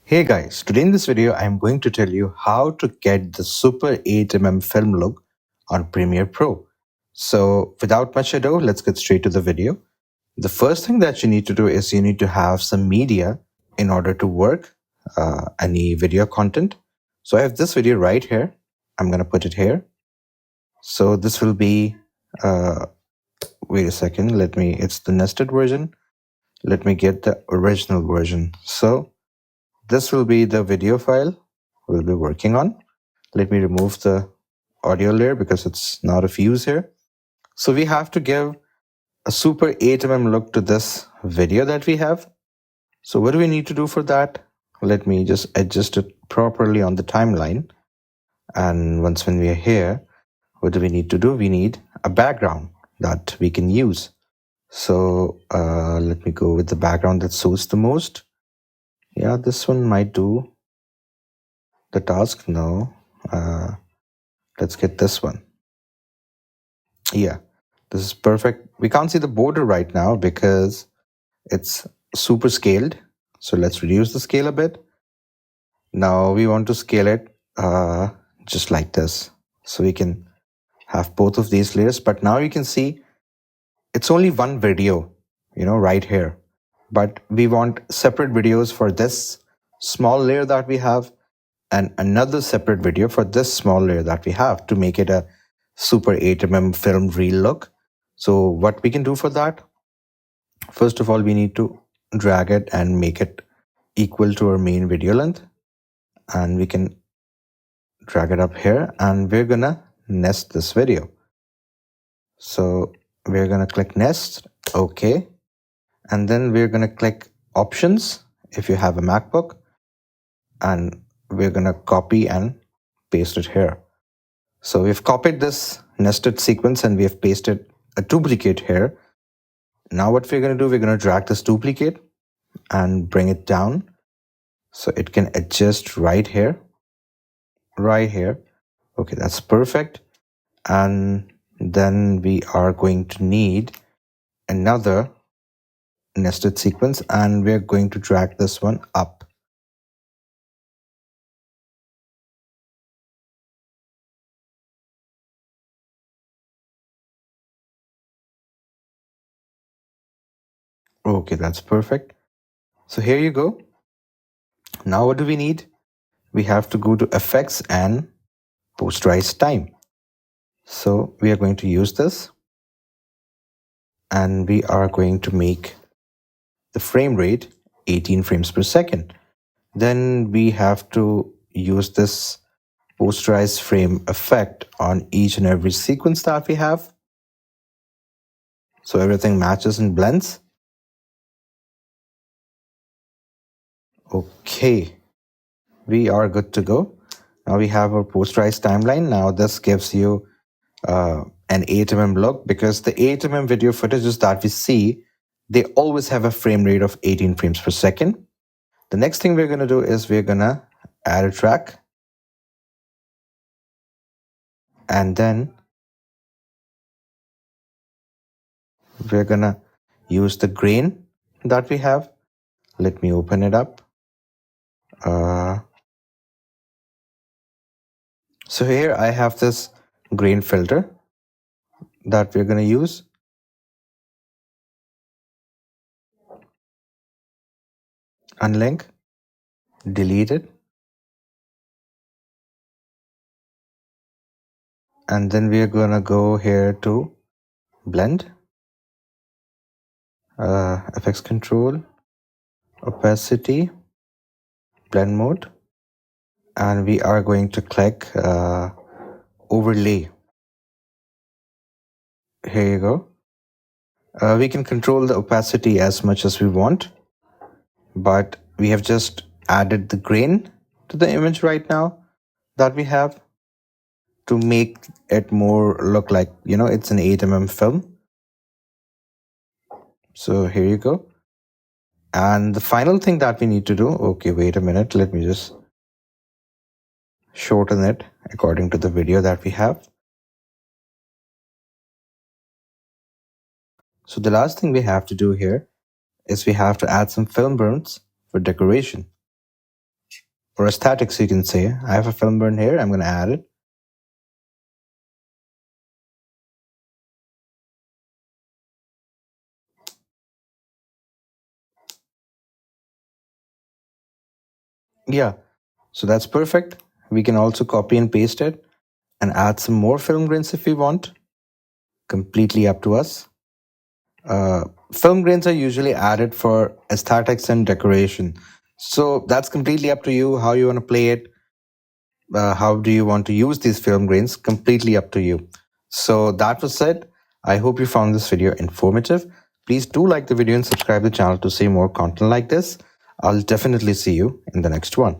Hey guys, today in this video I'm going to tell you how to get the super 8mm film look on Premiere Pro. So without much ado, let's get straight to the video. The first thing that you need to do is you need to have some media in order to work any video content. So I have this video right here. I'm going to put it here. So this will be, wait a second, it's the nested version. Let me get the original version. So this will be the video file we'll be working on. Let me remove the audio layer because it's not of use here. So we have to give a super 8mm look to this video that we have. So what do we need to do for that? Let me just adjust it properly on the timeline. And when we are here, what do we need to do? We need a background that we can use. So let me go with the background that suits the most. Yeah, this one might do the task. No, let's get this one. Yeah, this is perfect. We can't see the border right now because it's super scaled. So let's reduce the scale a bit. Now we want to scale it just like this. So we can have both of these layers. But now you can see it's only one video, right here. But we want separate videos for this small layer that we have and another separate video for this small layer that we have to make it a super 8mm film reel look. So what we can do for that, first of all, we need to drag it and make it equal to our main video length. And we can drag it up here and we're gonna nest this video. So we're gonna click nest, okay. And then we're gonna click options if you have a MacBook, and we're gonna copy and paste it here. So we've copied this nested sequence and we have pasted a duplicate here. Now what we're going to do, we're going to drag this duplicate and bring it down so it can adjust right here. Okay, that's perfect. And then we are going to need another nested sequence and we're going to drag this one up. Okay, that's perfect. So here you go. Now what do we need? We have to go to effects and posterize time. So we are going to use this and we are going to make the frame rate 18 frames per second. Then we have to use this posterize frame effect on each and every sequence that we have. So everything matches and blends. Okay, we are good to go. Now we have our posterized timeline. Now this gives you an 8mm look because the 8mm video footages that we see, they always have a frame rate of 18 frames per second. The next thing we're going to do is we're going to add a track. And then we're going to use the grain that we have. Let me open it up. So here I have this grain filter that we're going to use. Unlink, delete it. And then we're going to go here to blend, FX control, opacity, blend mode. And we are going to click overlay. Here you go. We can control the opacity as much as we want, but we have just added the grain to the image right now that we have to make it more look like, it's an 8mm film. So here you go. And the final thing that we need to do, okay, wait a minute, let me just shorten it according to the video that we have. So the last thing we have to do here is we have to add some film burns for decoration. or aesthetics, you can say. I have a film grain here. I'm going to add it. Yeah, so that's perfect. We can also copy and paste it and add some more film grains if we want. Completely up to us. Uh, Film grains are usually added for aesthetics and decoration. So that's completely up to you how you want to play it. How do you want to use these film grains? Completely up to you. So that was it. I hope you found this video informative. Please do like the video and subscribe to the channel to see more content like this. I'll definitely see you in the next one.